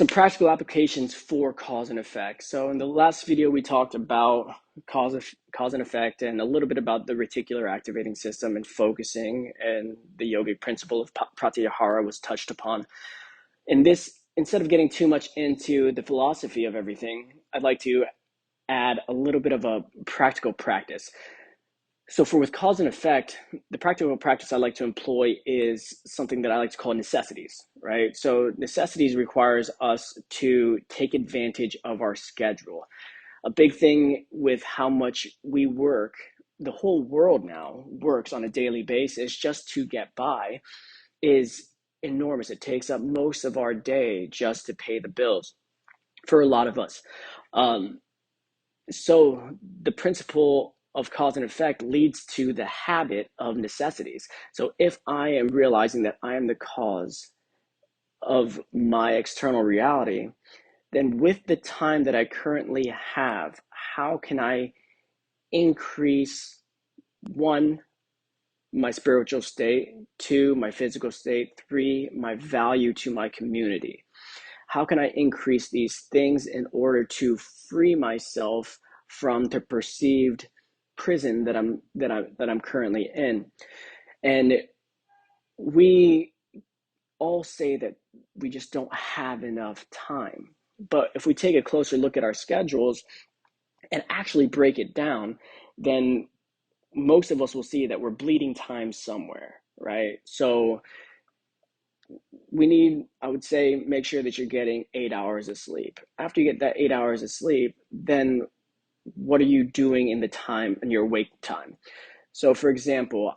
some practical applications for cause and effect. So in the last video, we talked about cause and effect and a little bit about the reticular activating system and focusing, and the yogic principle of pratyahara was touched upon. In this, instead of getting too much into the philosophy of everything, I'd like to add a little bit of a practical practice. So with cause and effect, the practical practice I like to employ is something that I like to call necessities, right? So necessities requires us to take advantage of our schedule. A big thing with how much we work, the whole world now works on a daily basis just to get by, is enormous. It takes up most of our day just to pay the bills for a lot of us. Um, so the principle of cause and effect leads to the habit of necessities. So if I am realizing that I am the cause of my external reality, then with the time that I currently have, how can I increase, one, my spiritual state, two, my physical state, three, my value to my community? How can I increase these things in order to free myself from the perceived prison that I'm currently in? And we all say that we just don't have enough time. But if we take a closer look at our schedules and actually break it down, then most of us will see that we're bleeding time somewhere, right? So we need, I would say, make sure that you're getting 8 hours of sleep. After you get that 8 hours of sleep, then what are you doing in the time in your wake time? So for example,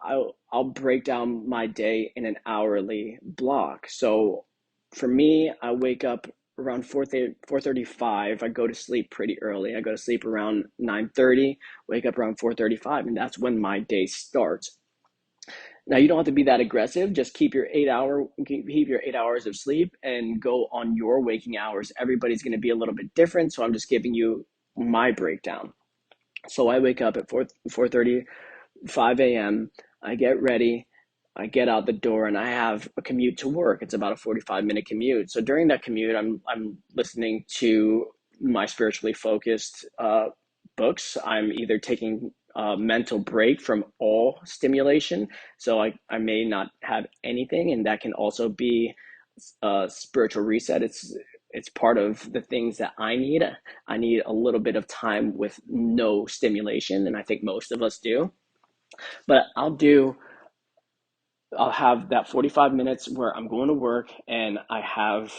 I'll break down my day in an hourly block. So for me, I wake up around 4:35. I go to sleep pretty early. I go to sleep around 9:30, wake up around 4:35, and that's when my day starts. Now you don't have to be that aggressive. Just keep your 8 hours of sleep and go on your waking hours. Everybody's going to be a little bit different, so I'm just giving you my breakdown. So I wake up at 4:35 a.m. I get ready, I get out the door, and I have a commute to work. It's about a 45-minute commute. So during that commute, I'm listening to my spiritually focused books. I'm either taking a mental break from all stimulation, so I may not have anything, and that can also be a spiritual reset. It's part of the things that I need. I need a little bit of time with no stimulation, and I think most of us do. But I'll have that 45 minutes where I'm going to work, and I have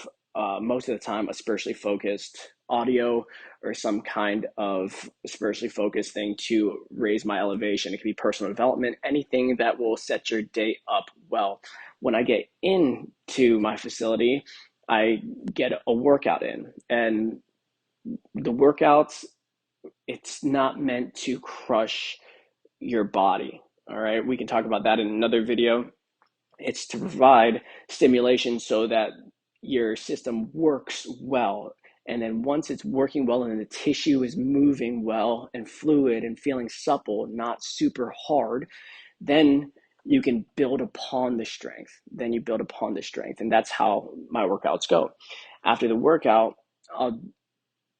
most of the time a spiritually focused audio or some kind of spiritually focused thing to raise my elevation. It can be personal development, anything that will set your day up well. When I get into my facility, I get a workout in, and the workouts, it's not meant to crush your body. All right, we can talk about that in another video. It's to provide stimulation so that your system works well. And then once it's working well and the tissue is moving well and fluid and feeling supple, not super hard, then you can build upon the strength. Then you build upon the strength. And that's how my workouts go. After the workout, I'll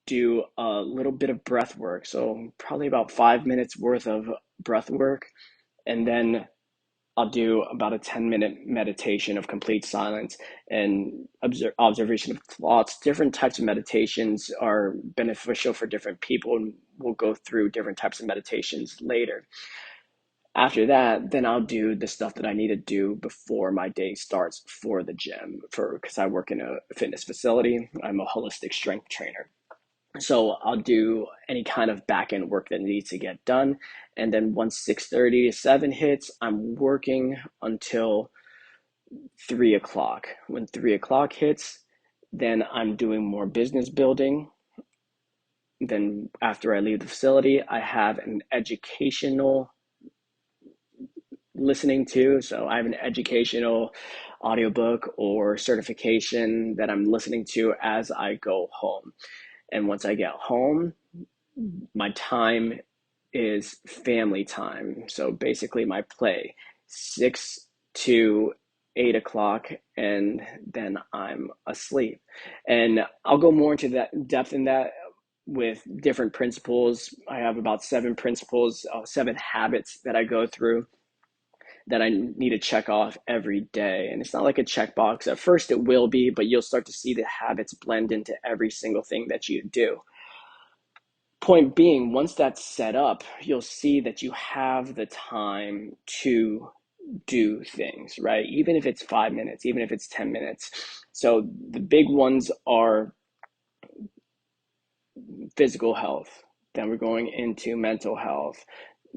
do a little bit of breath work. So probably about 5 minutes worth of breath work. And then I'll do about a 10-minute meditation of complete silence and observation of thoughts. Different types of meditations are beneficial for different people, and we'll go through different types of meditations later. After that, then I'll do the stuff that I need to do before my day starts for the gym, because I work in a fitness facility. I'm a holistic strength trainer. So I'll do any kind of back end work that needs to get done. And then once 6:30 to 7 hits, I'm working until 3 o'clock. When 3 o'clock hits, then I'm doing more business building. Then after I leave the facility, I have an educational listening to. So I have an educational audiobook or certification that I'm listening to as I go home. And once I get home, my time is family time. So basically my play, 6 to 8 o'clock, and then I'm asleep. And I'll go more into that depth in that with different principles. I have about 7 principles, 7 habits that I go through that I need to check off every day. And it's not like a checkbox. At first, it will be, but you'll start to see the habits blend into every single thing that you do. Point being, once that's set up, you'll see that you have the time to do things, right? Even if it's 5 minutes, even if it's 10 minutes. So the big ones are physical health. Then we're going into mental health.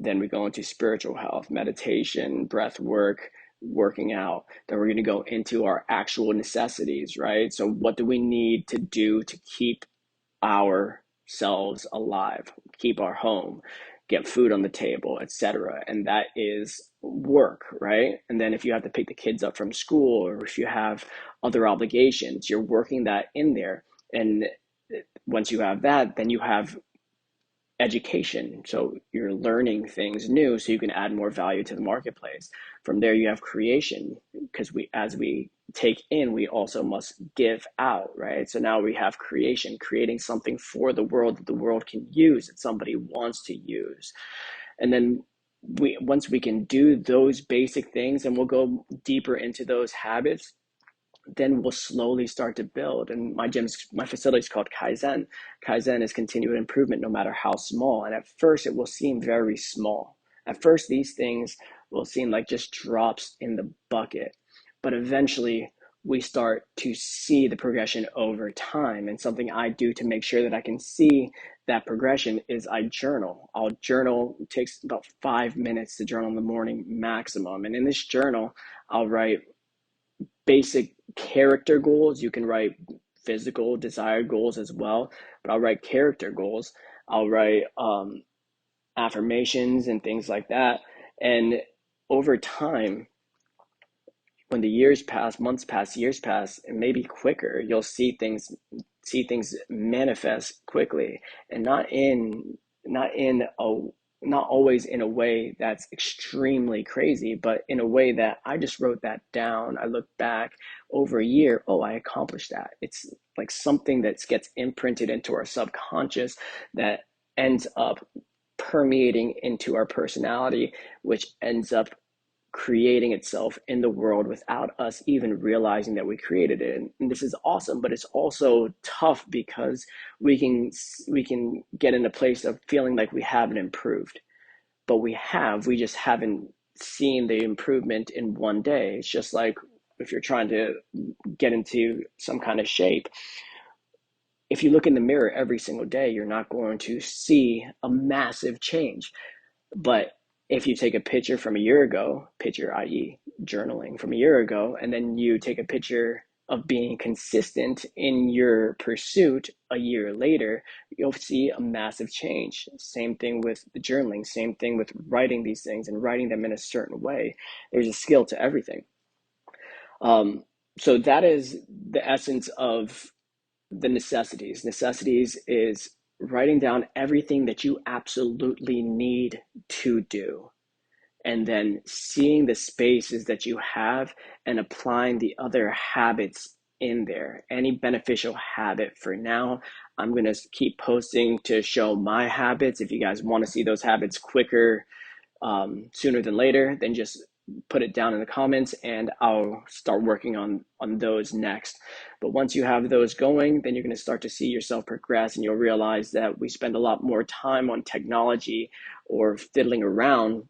Then we go into spiritual health, meditation, breath work, working out. Then we're going to go into our actual necessities, right? So what do we need to do to keep ourselves alive, keep our home, get food on the table, etc. And that is work, right? And then if you have to pick the kids up from school, or if you have other obligations, you're working that in there. And once you have that, then you have education. So you're learning things new so you can add more value to the marketplace. From there, you have creation, because as we take in, we also must give out, right? So now we have creation, creating something for the world that the world can use, that somebody wants to use. And then once we can do those basic things, and we'll go deeper into those habits, then we'll slowly start to build. And my facility is called Kaizen. Kaizen is continuous improvement, no matter how small. And at first, it will seem very small. At first, these things will seem like just drops in the bucket, but eventually, we start to see the progression over time. And something I do to make sure that I can see that progression is I journal. I'll journal. It takes about 5 minutes to journal in the morning maximum. And in this journal, I'll write basic character goals. You can write physical desired goals as well, but I'll write character goals. I'll write affirmations and things like that. And over time, when the years pass, months pass, years pass, and maybe quicker, you'll see things manifest quickly, and not always in a way that's extremely crazy, but in a way that I just wrote that down. I look back over a year, oh, I accomplished that. It's like something that gets imprinted into our subconscious that ends up permeating into our personality, which ends up creating itself in the world without us even realizing that we created it. And this is awesome, but it's also tough because we can get in a place of feeling like we haven't improved, but we just haven't seen the improvement in one day. It's just like if you're trying to get into some kind of shape, if you look in the mirror every single day, you're not going to see a massive change. But if you take a picture from a year ago, picture, i.e., journaling from a year ago, and then you take a picture of being consistent in your pursuit a year later, you'll see a massive change. Same thing with the journaling, same thing with writing these things and writing them in a certain way. There's a skill to everything. So that is the essence of the necessities. Necessities is writing down everything that you absolutely need to do, and then seeing the spaces that you have and applying the other habits in there. Any beneficial habit. For now, I'm going to keep posting to show my habits. If you guys want to see those habits quicker, sooner than later, then just put it down in the comments and I'll start working on those next. But once you have those going, then you're going to start to see yourself progress, and you'll realize that we spend a lot more time on technology or fiddling around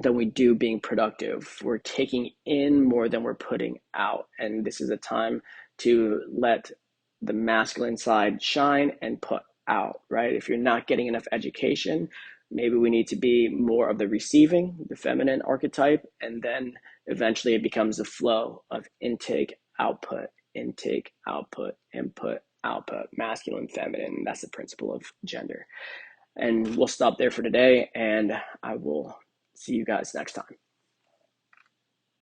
than we do being productive. We're taking in more than we're putting out, and this is a time to let the masculine side shine and put out, right? If you're not getting enough education, maybe we need to be more of the receiving, the feminine archetype, and then eventually it becomes a flow of intake, output, intake, output, input, output, masculine, feminine. That's the principle of gender. And we'll stop there for today, and I will see you guys next time.